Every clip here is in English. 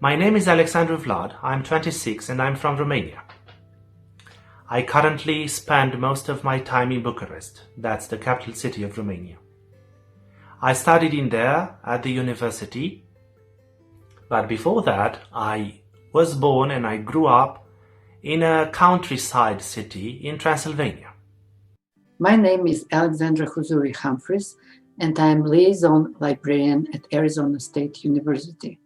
My name is Alexandru Vlad. I'm 26 and I'm from Romania. I currently spend most of my time in Bucharest. That's the capital city of Romania. I studied in there at the university, but before that I was born and I grew up in a countryside city in Transylvania. My name is Alexandra Huzuri Humphreys, and I am liaison librarian at Arizona State University.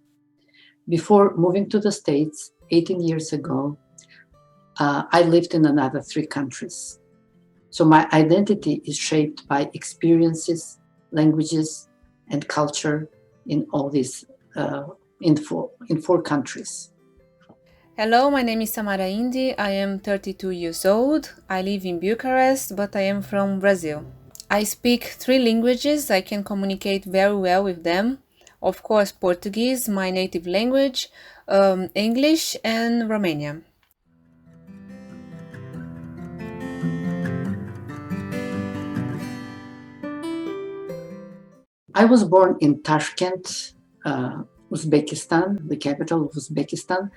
Before moving to the States 18 years ago, I lived in another 3 countries. So my identity is shaped by experiences, languages, and culture in all these in 4 countries. Hello, my name is Samara Indi. I am 32 years old. I live in Bucharest, but I am from Brazil. I speak 3 languages. I can communicate very well with them. Of course, Portuguese, my native language, English, and Romanian. I was born in Tashkent, Uzbekistan, the capital of Uzbekistan,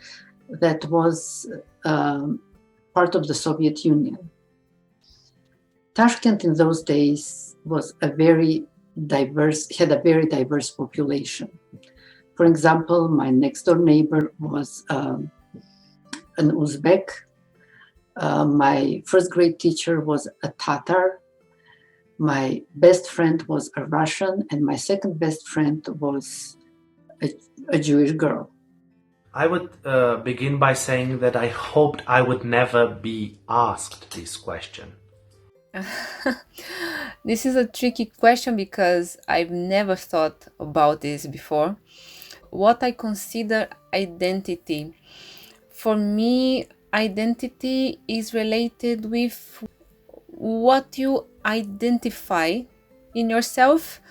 that was part of the Soviet Union. Tashkent in those days was had a very diverse population. For example, my next door neighbor was an Uzbek. My first grade teacher was a Tatar. My best friend was a Russian, and my second best friend was a Jewish girl. I would begin by saying that I hoped I would never be asked this question. This is a tricky question because I've never thought about this before. What I consider identity. For me, identity is related with what you identify in yourself,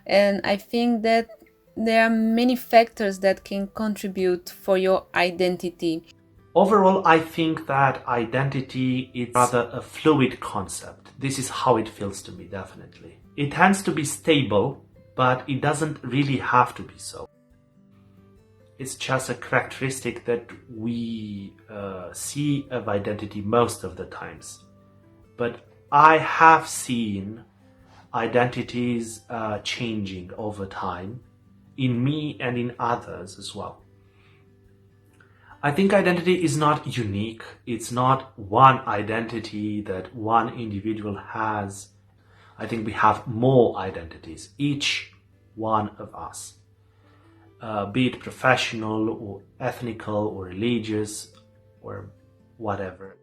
and I think that there are many factors that can contribute for your identity. Overall, I think that identity is rather a fluid concept. This is how it feels to me, definitely. It tends to be stable, but it doesn't really have to be so. It's just a characteristic that we see of identity most of the times. But I have seen identities changing over time, in me and in others as well. I think identity is not unique. It's not one identity that one individual has. I think we have more identities, each one of us, be it professional or ethnical or religious or whatever.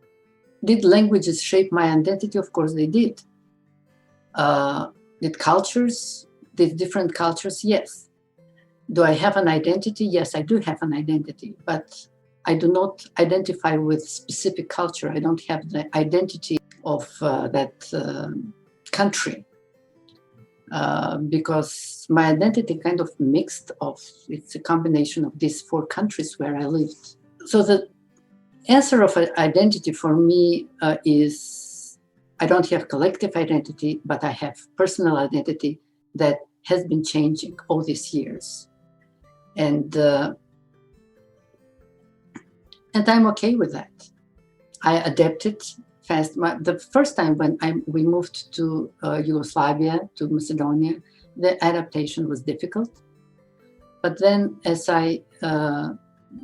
Did languages shape my identity? Of course they did. Did different cultures? Yes. Do I have an identity? Yes, I do have an identity, but I do not identify with specific culture. I don't have the identity of that country because my identity kind of mixed of, it's a combination of these 4 countries where I lived. So the answer of identity for me is I don't have collective identity, but I have personal identity that has been changing all these years. And I'm okay with that. I adapted fast. The first time when we moved to Yugoslavia, to Macedonia, the adaptation was difficult. But then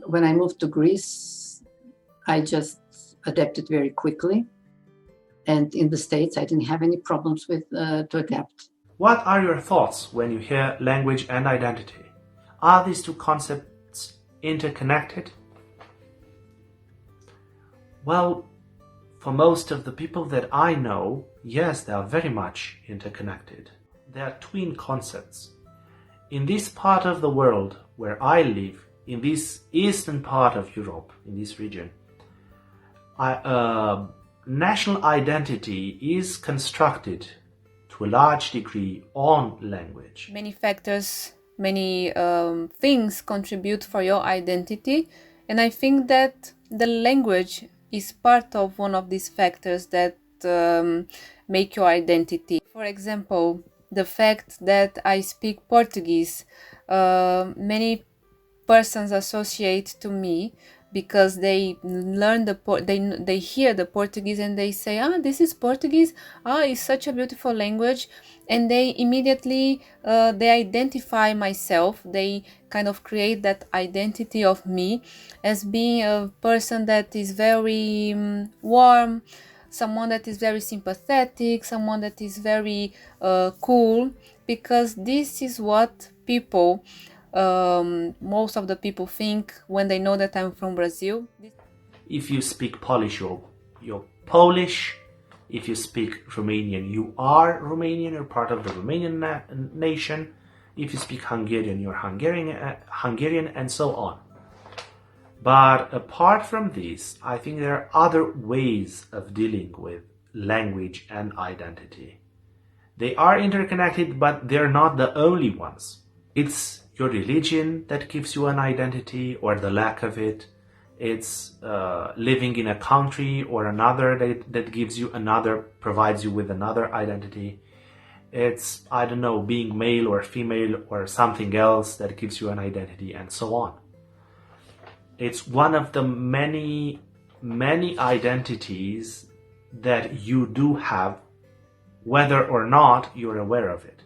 when I moved to Greece, I just adapted very quickly. And in the States, I didn't have any problems with to adapt. What are your thoughts when you hear language and identity? Are these 2 concepts interconnected? Well, for most of the people that I know, yes, they are very much interconnected. They are twin concepts. In this part of the world where I live, in this eastern part of Europe, in this region, national identity is constructed to a large degree on language. Many factors, many things contribute for your identity, and I think that the language is part of one of these factors that make your identity. For example, the fact that I speak Portuguese, many persons associate to me because they learn they hear the Portuguese and they say, ah, this is Portuguese, ah, it's such a beautiful language, and they immediately they identify myself. They kind of create that identity of me as being a person that is very warm, someone that is very sympathetic, someone that is very cool, because this is what people, most of the people think when they know that I'm from Brazil. If you speak Polish, you're Polish. If you speak Romanian, you are Romanian, you're part of the Romanian nation. If you speak Hungarian, you're Hungarian, and so on. But apart from this, I think there are other ways of dealing with language and identity. They are interconnected, but they're not the only ones. It's your religion that gives you an identity or the lack of it. It's living in a country or another that gives you another, provides you with another identity. It's, I don't know, being male or female or something else that gives you an identity, and so on. It's one of the many, many identities that you do have, whether or not you're aware of it.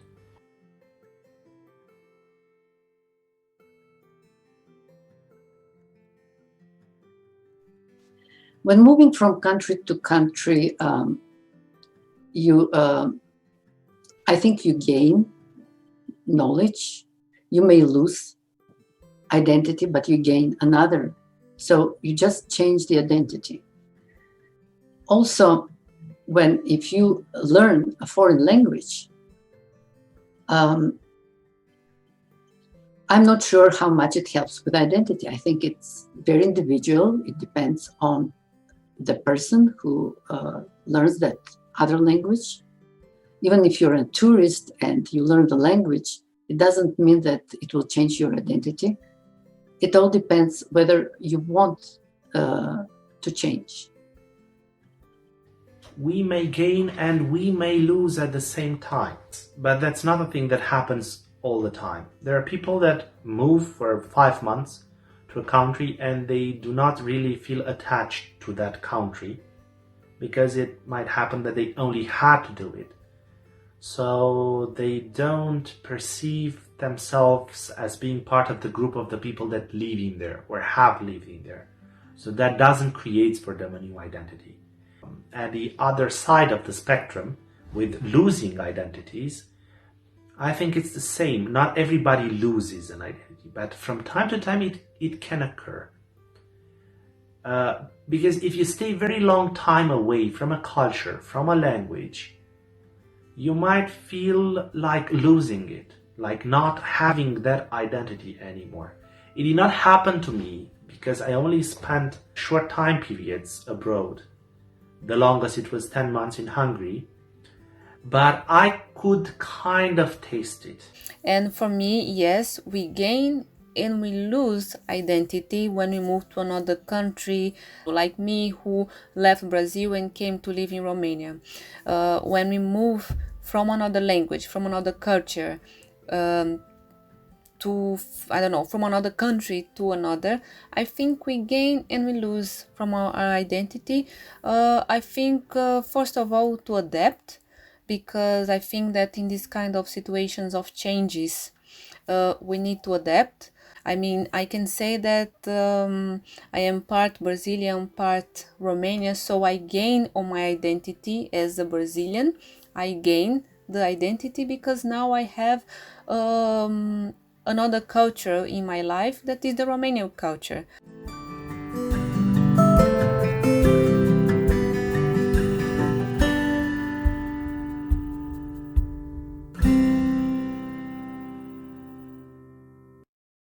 When moving from country to country, I think you gain knowledge. You may lose identity, but you gain another. So you just change the identity. Also, if you learn a foreign language, I'm not sure how much it helps with identity. I think it's very individual. It depends on the person who learns that other language. Even if you're a tourist and you learn the language, it doesn't mean that it will change your identity. It all depends whether you want to change. We may gain and we may lose at the same time, but that's not a thing that happens all the time. There are people that move for 5 months to a country and they do not really feel attached to that country because it might happen that they only had to do it. So they don't perceive themselves as being part of the group of the people that live in there or have lived in there. So that doesn't create for them a new identity. At the other side of the spectrum, with losing identities, I think it's the same. Not everybody loses an identity, but from time to time it can occur. Because if you stay very long time away from a culture, from a language, you might feel like losing it, like not having that identity anymore. It did not happen to me because I only spent short time periods abroad. The longest it was 10 months in Hungary, but I could kind of taste it. And for me, yes, we gain and we lose identity when we move to another country, like me who left Brazil and came to live in Romania. When we move from another language, from another culture, from another country to another, I think we gain and we lose from our identity. I think, first of all, to adapt, because I think that in this kind of situations of changes, we need to adapt. I mean, I can say that I am part Brazilian, part Romanian, so I gain on my identity as a Brazilian. I gain the identity because now I have another culture in my life that is the Romanian culture.